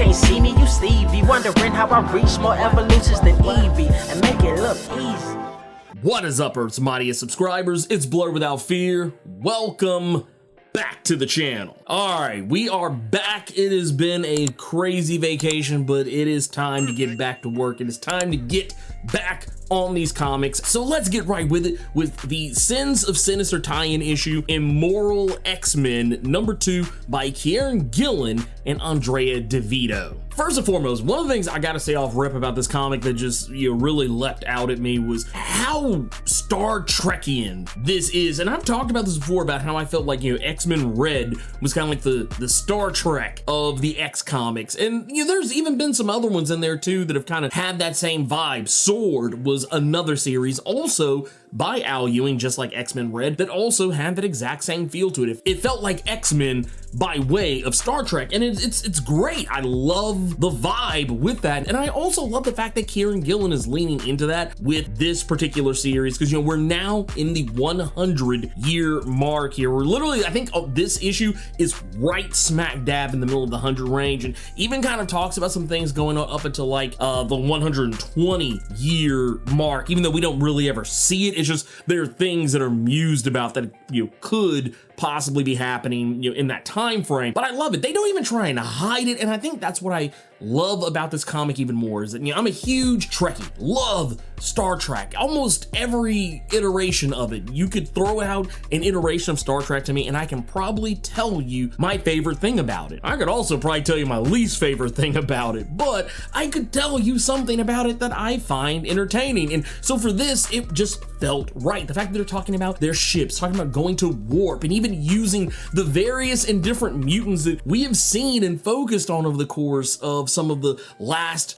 can't see me, you Stevie. Wondering how I reach more evolutions than Evie and make it look easy. What is up, Earth's mightiest subscribers? It's Blerd without fear. Welcome back to the channel. All right, we are back. It has been a crazy vacation, but it is time to get back to work. It is time to get back on these comics. So let's get right with it with the Sins of Sinister tie-in issue, Immoral X-Men #2 by Kieran Gillen and Andrea DeVito. First and foremost, one of the things I gotta say off rip about this comic that just really leapt out at me was how Star Trekian this is. And I've talked about this before about how I felt like, X-Men Red was kind of like the Star Trek of the X comics. And there's even been some other ones in there too that have kind of had that same vibe. Sword was another series also by Al Ewing, just like X-Men Red, that also had that exact same feel to it. It felt like X-Men by way of Star Trek, and it's great. I love the vibe with that, and I also love the fact that Kieran Gillen is leaning into that with this particular series, because we're now in the 100-year mark here. We're literally, I think this issue is right smack dab in the middle of the 100 range, and even kind of talks about some things going on up until like the 120-year mark, even though we don't really ever see it. It's just there are things that are mused about that could possibly be happening in that time frame. But I love it. They don't even try and hide it, and I think that's what I love about this comic even more, is that I'm a huge Trekkie, love Star Trek, almost every iteration of it. You could throw out an iteration of Star Trek to me and I can probably tell you my favorite thing about it. I could also probably tell you my least favorite thing about it, but I could tell you something about it that I find entertaining. And so for this, it just felt right. The fact that they're talking about their ships, talking about going to warp, and even using the various and different mutants that we have seen and focused on over the course of some of the last,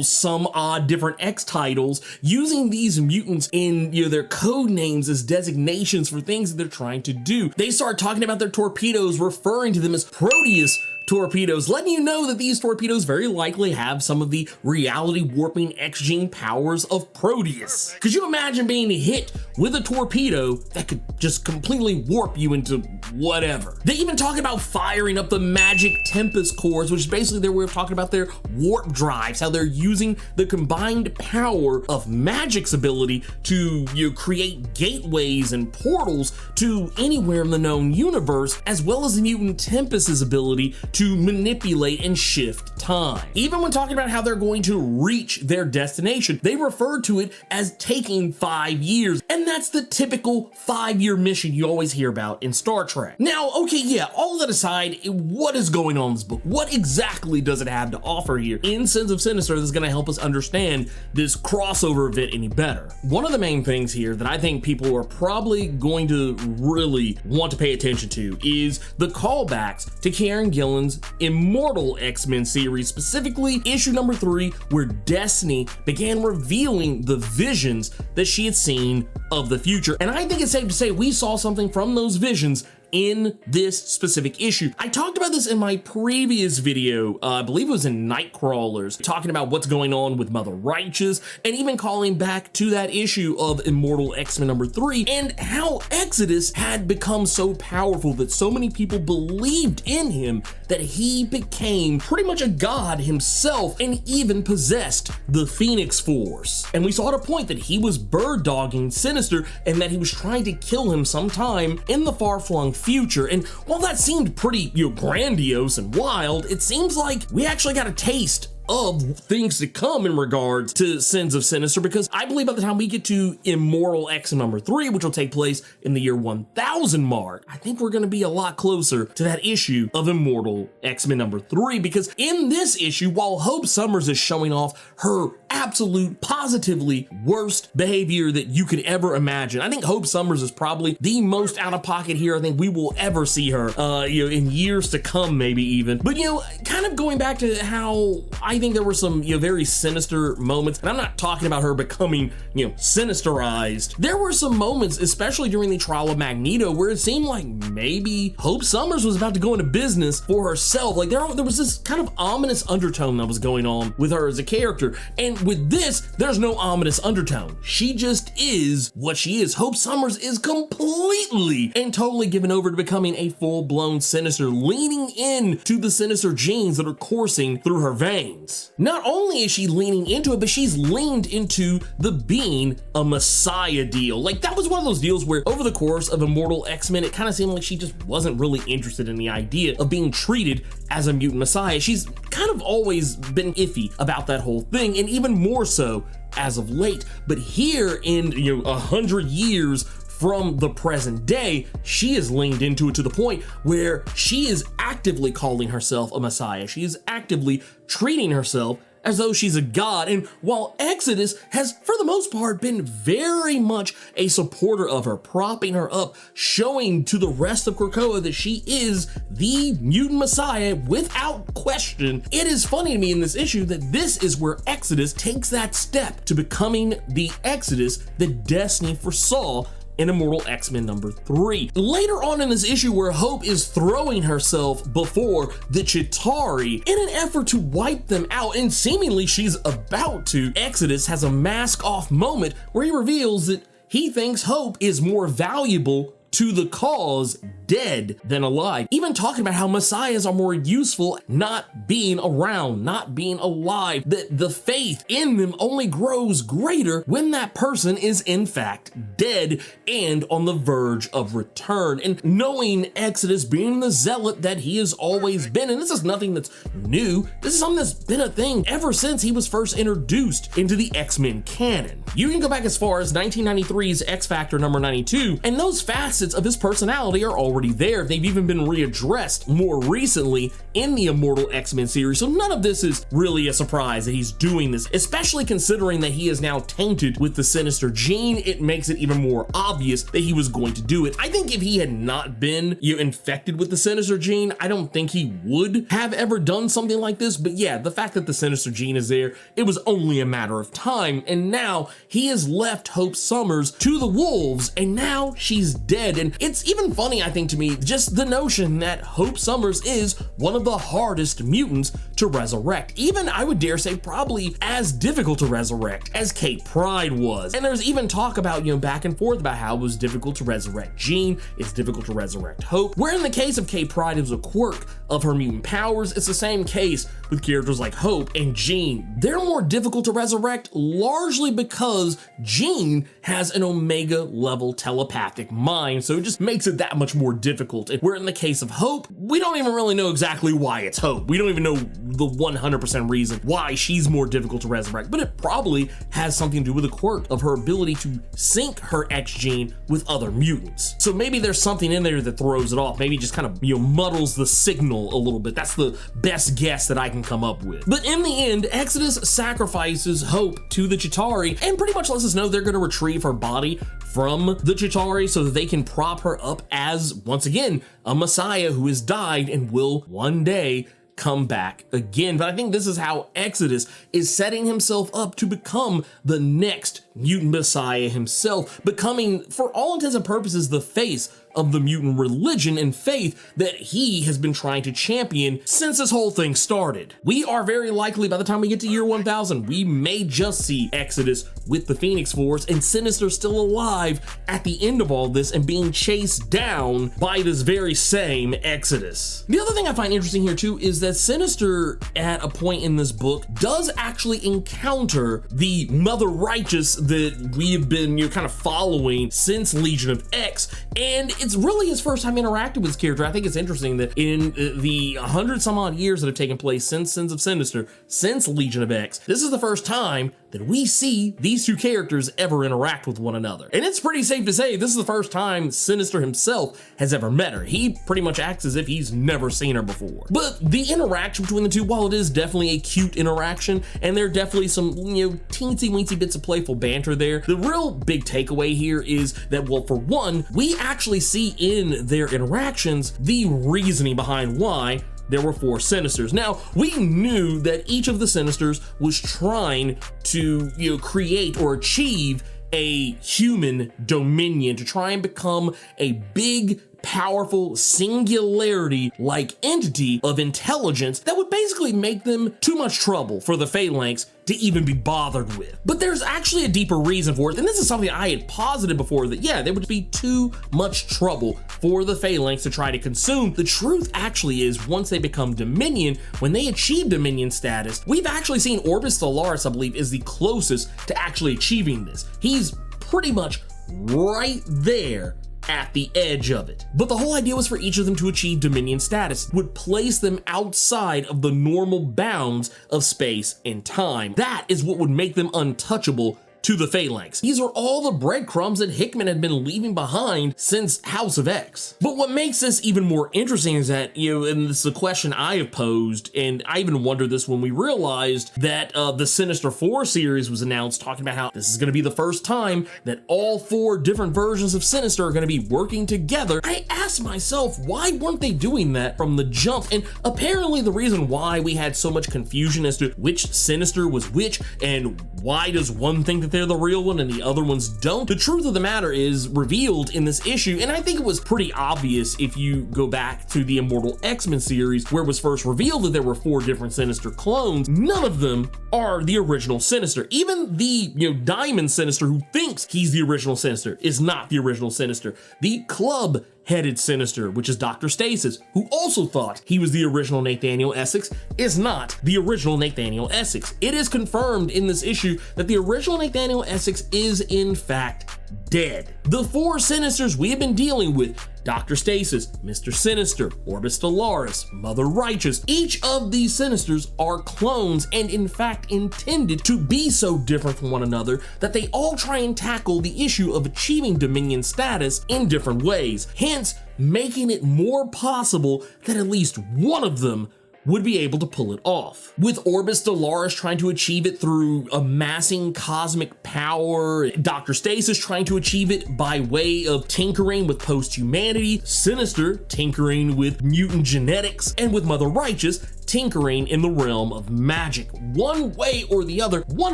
some odd different X titles, using these mutants in, their code names as designations for things that they're trying to do. They start talking about their torpedoes, referring to them as Proteus torpedoes, letting you know that these torpedoes very likely have some of the reality warping X-gene powers of Proteus. Could you imagine being hit with a torpedo that could just completely warp you into whatever? They even talk about firing up the magic Tempest cores, which is basically their way of talking about their warp drives, how they're using the combined power of magic's ability to create gateways and portals to anywhere in the known universe, as well as the mutant Tempest's ability to manipulate and shift time. Even when talking about how they're going to reach their destination, they refer to it as taking 5 years, and that's the typical 5-year mission you always hear about in Star Trek. Now, okay, yeah, all that aside, what is going on in this book? What exactly does it have to offer here in Sins of Sinister that's going to help us understand this crossover event any better? One of the main things here that I think people are probably going to really want to pay attention to is the callbacks to Kieran Gillen's Immortal X-Men series, specifically issue #3, where Destiny began revealing the visions that she had seen of the future. And I think it's safe to say we saw something from those visions in this specific issue. I talked about this in my previous video, I believe it was in Nightcrawlers, talking about what's going on with Mother Righteous, and even calling back to that issue of Immortal X-Men #3, and how Exodus had become so powerful that so many people believed in him that he became pretty much a god himself and even possessed the Phoenix Force. And we saw at a point that he was bird dogging Sinister and that he was trying to kill him sometime in the far-flung future. And while that seemed pretty grandiose and wild, it seems like we actually got a taste of things to come in regards to Sins of Sinister, because I believe by the time we get to Immoral X-Men #3, which will take place in the year 1000 mark, I think we're going to be a lot closer to that issue of Immortal X-Men #3, because in this issue, while Hope Summers is showing off her absolute positively worst behavior that you could ever imagine, I think Hope Summers is probably the most out of pocket here I think we will ever see her in years to come, maybe even. But kind of going back to how I think there were some very sinister moments, and I'm not talking about her becoming sinisterized. There were some moments, especially during the trial of Magneto, where it seemed like maybe Hope Summers was about to go into business for herself. Like there was this kind of ominous undertone that was going on with her as a character, and with this, there's no ominous undertone. She just is what she is. Hope Summers is completely and totally given over to becoming a full-blown Sinister, leaning in to the Sinister genes that are coursing through her veins. Not only is she leaning into it, but she's leaned into the being a Messiah deal. Like, that was one of those deals where over the course of Immortal X-Men, it kind of seemed like she just wasn't really interested in the idea of being treated as a mutant Messiah. She's kind of always been iffy about that whole thing, and even more so as of late. But here in 100 years from the present day, she has leaned into it to the point where she is actively calling herself a Messiah. She is actively treating herself as though she's a god. And while Exodus has, for the most part, been very much a supporter of her, propping her up, showing to the rest of Krakoa that she is the mutant Messiah without question, it is funny to me in this issue that this is where Exodus takes that step to becoming the Exodus that Destiny foresaw in Immortal X-Men #3. Later on in this issue, where Hope is throwing herself before the Chitauri in an effort to wipe them out, and seemingly she's about to, Exodus has a mask-off moment where he reveals that he thinks Hope is more valuable to the cause dead than alive, even talking about how messiahs are more useful not being around, not being alive, that the faith in them only grows greater when that person is in fact dead and on the verge of return. And knowing Exodus being the zealot that he has always been, and this is nothing that's new, this is something that's been a thing ever since he was first introduced into the X-Men canon. You can go back as far as 1993's X-Factor #92, and those facets of his personality are already there. They've even been readdressed more recently in the Immortal X-Men series, so none of this is really a surprise that he's doing this, especially considering that he is now tainted with the Sinister gene. It makes it even more obvious that he was going to do it. I think if he had not been infected with the Sinister gene, I don't think he would have ever done something like this, but yeah, the fact that the Sinister gene is there, it was only a matter of time, and now he has left Hope Summers to the wolves, and now she's dead. And it's even funny, I think, to me, just the notion that Hope Summers is one of the hardest mutants to resurrect. Even, I would dare say, probably as difficult to resurrect as Kate Pryde was. And there's even talk about, back and forth about how it was difficult to resurrect Jean, it's difficult to resurrect Hope. Where in the case of Kate Pryde, it was a quirk of her mutant powers. It's the same case with characters like Hope and Jean. They're more difficult to resurrect largely because Jean has an Omega level telepathic mind, so it just makes it that much more difficult. And where in the case of Hope, we don't even really know exactly why it's Hope. We don't even know the 100% reason why she's more difficult to resurrect, but it probably has something to do with the quirk of her ability to sync her X gene with other mutants. So maybe there's something in there that throws it off, maybe just kind of muddles the signal a little bit. That's the best guess that I can come up with. But in the end, Exodus sacrifices Hope to the Chitauri and pretty much lets us know they're going to retrieve her body from the Chitauri so that they can prop her up as, once again, a messiah who has died and will one day come back again. But I think this is how Exodus is setting himself up to become the next mutant messiah himself, becoming, for all intents and purposes, the face of the mutant religion and faith that he has been trying to champion since this whole thing started. We are very likely, by the time we get to year 1000, we may just see Exodus with the Phoenix Force and Sinister still alive at the end of all this and being chased down by this very same Exodus. The other thing I find interesting here too is that Sinister, at a point in this book, does actually encounter the Mother Righteous that we have been kind of following since Legion of X, and it's really his first time interacting with this character. I think it's interesting that in the 100 some odd years that have taken place since Sins of Sinister, since Legion of X, this is the first time that we see these two characters ever interact with one another. And it's pretty safe to say this is the first time Sinister himself has ever met her. He pretty much acts as if he's never seen her before. But the interaction between the two, while it is definitely a cute interaction, and there are definitely some, teensy weensy bits of playful banter there, the real big takeaway here is that, well, for one, we actually see in their interactions the reasoning behind why there were 4 Sinisters. Now, we knew that each of the Sinisters was trying to, create or achieve a human dominion, to try and become a big powerful singularity-like entity of intelligence that would basically make them too much trouble for the Phalanx to even be bothered with. But there's actually a deeper reason for it, and this is something I had posited before, that yeah, there would be too much trouble for the Phalanx to try to consume. The truth actually is, once they become Dominion, when they achieve Dominion status, we've actually seen Orbis Stellaris, I believe, is the closest to actually achieving this. He's pretty much right there at the edge of it. But the whole idea was for each of them to achieve Dominion status, would place them outside of the normal bounds of space and time. That is what would make them untouchable to the Phalanx. These are all the breadcrumbs that Hickman had been leaving behind since House of X. But what makes this even more interesting is that, and this is a question I have posed, and I even wondered this when we realized that the Sinister 4 series was announced, talking about how this is going to be the first time that all 4 different versions of Sinister are going to be working together. I asked myself, why weren't they doing that from the jump? And apparently the reason why we had so much confusion as to which Sinister was which, and why does one think that they're the real one and the other ones don't, the truth of the matter is revealed in this issue, and I think it was pretty obvious if you go back to the Immoral X-Men series, where it was first revealed that there were 4 different Sinister clones. None of them are the original Sinister. Even the Diamond Sinister, who thinks he's the original Sinister, is not the original Sinister. The club headed Sinister, which is Dr. Stasis, who also thought he was the original Nathaniel Essex, is not the original Nathaniel Essex. It is confirmed in this issue that the original Nathaniel Essex is in fact dead. The 4 Sinisters we have been dealing with, Dr. Stasis, Mr. Sinister, Orbis Stellaris, Mother Righteous, each of these Sinisters are clones and in fact intended to be so different from one another that they all try and tackle the issue of achieving Dominion status in different ways, hence making it more possible that at least one of them would be able to pull it off. With Orbis Stellaris trying to achieve it through amassing cosmic power, Dr. Stasis trying to achieve it by way of tinkering with post-humanity, Sinister tinkering with mutant genetics, and with Mother Righteous tinkering in the realm of magic. One way or the other, one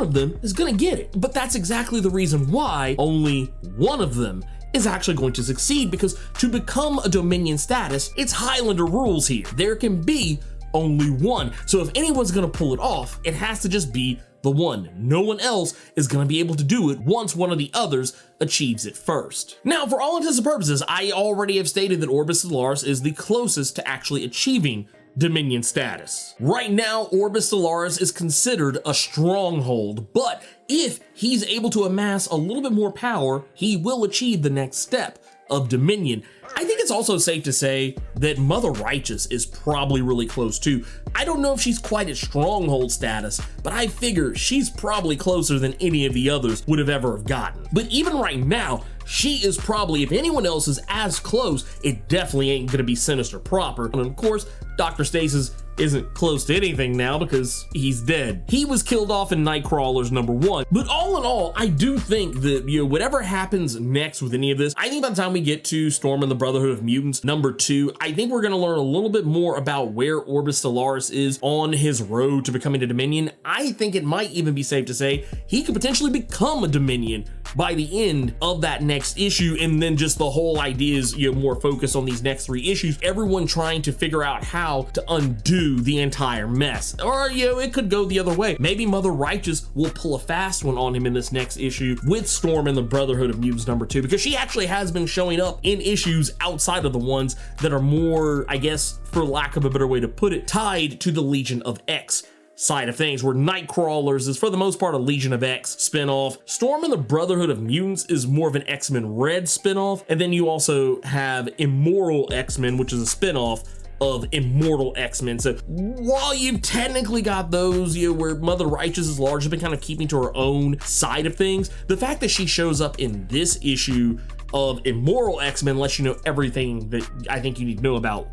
of them is gonna get it. But that's exactly the reason why only one of them is actually going to succeed, because to become a Dominion status, it's Highlander rules here. There can be only one. So if anyone's gonna pull it off, it has to just be the one. No one else is gonna be able to do it once one of the others achieves it first. Now, for all intents and purposes, I already have stated that Orbis Stellaris is the closest to actually achieving Dominion status. Right now, Orbis Stellaris is considered a stronghold, but if he's able to amass a little bit more power, he will achieve the next step of Dominion. I think it's also safe to say that Mother Righteous is probably really close too. I don't know if she's quite at stronghold status, but I figure she's probably closer than any of the others would have ever gotten. But even right now, she is probably, if anyone else is as close, it definitely ain't gonna be Sinister proper. And of course, Dr. Stasis isn't close to anything now because he's dead. He was killed off in Nightcrawler's #1. But all in all, I do think that, whatever happens next with any of this, I think by the time we get to Storm and the Brotherhood of Mutants #2, I think we're gonna learn a little bit more about where Orbis Stellaris is on his road to becoming a Dominion. I think it might even be safe to say he could potentially become a Dominion by the end of that next issue, and then just the whole idea is more focused on these next 3 issues, everyone trying to figure out how to undo the entire mess. Or it could go the other way. Maybe Mother Righteous will pull a fast one on him in this next issue with Storm and the Brotherhood of Mutants #2, because she actually has been showing up in issues outside of the ones that are more, I guess, for lack of a better way to put it, tied to the Legion of X side of things, where Nightcrawlers is for the most part a Legion of X spinoff. Storm and the Brotherhood of Mutants is more of an X-Men Red spinoff, and then you also have Immoral X-Men, which is a spinoff of Immortal X-Men. So while you've technically got those, where Mother Righteous has largely been kind of keeping to her own side of things, the fact that she shows up in this issue of Immoral X-Men lets you know everything that I think you need to know about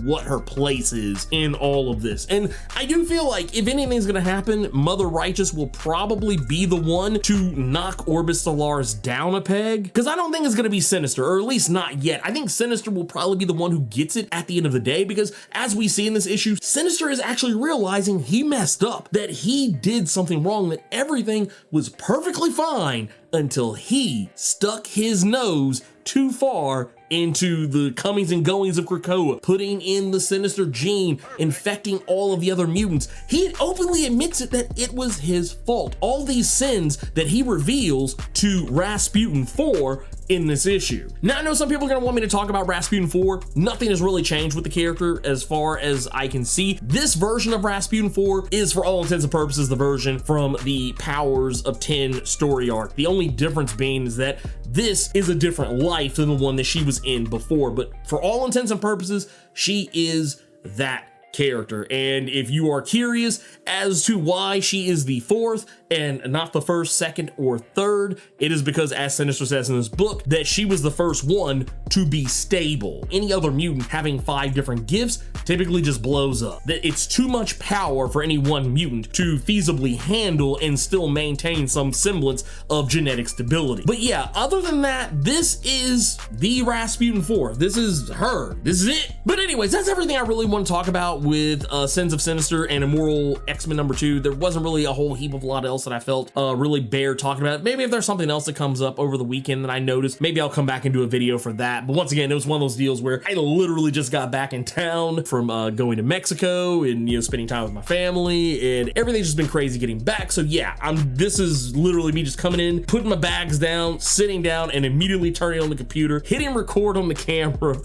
what her place is in all of this. And I do feel like if anything's gonna happen, Mother Righteous will probably be the one to knock Orbis Stellaris down a peg, because I don't think it's gonna be Sinister, or at least not yet. I think Sinister will probably be the one who gets it at the end of the day, because as we see in this issue, Sinister is actually realizing he messed up, that he did something wrong, that everything was perfectly fine until he stuck his nose too far into the comings and goings of Krakoa, putting in the Sinister gene, infecting all of the other mutants. He openly admits it that it was his fault. All these sins that he reveals to Rasputin 4 in this issue. Now, I know some people are gonna want me to talk about Rasputin 4. Nothing has really changed with the character as far as I can see. This version of Rasputin 4 is, for all intents and purposes, the version from the Powers of 10 story arc. The only difference being is that this is a different life than the one that she was in before, but for all intents and purposes, she is that character. And if you are curious as to why she is the 4th and not the 1st, 2nd, or 3rd, it is because, as Sinister says in this book, that she was the first one to be stable. Any other mutant having 5 different gifts typically just blows up. That it's too much power for any one mutant to feasibly handle and still maintain some semblance of genetic stability. But yeah, other than that, this is the Rasputin 4. This is her. This is it. But anyways, that's everything I really want to talk about with Sins of Sinister and Immoral X-Men #2. There wasn't really a whole heap of a lot else that I felt really bare talking about. Maybe if there's something else that comes up over the weekend that I noticed, maybe I'll come back and do a video for that. But once again, it was one of those deals where I literally just got back in town from going to Mexico and, you know, spending time with my family, and everything's just been crazy getting back. So yeah, this is literally me just coming in, putting my bags down, sitting down, and immediately turning on the computer, hitting record on the camera,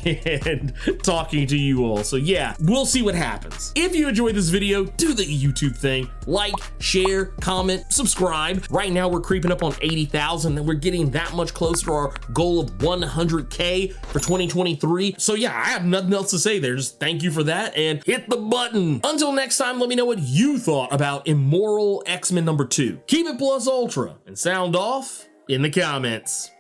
and talking to you all. So yeah, we'll see what happens. If you enjoyed this video, do the YouTube thing. Like, share, comment, subscribe. Right now we're creeping up on 80,000 and we're getting that much closer to our goal of 100K for 2023. So yeah, I have nothing else to say there. Just thank you for that and hit the button. Until next time, let me know what you thought about Immoral X-Men #2. Keep it plus ultra and sound off in the comments.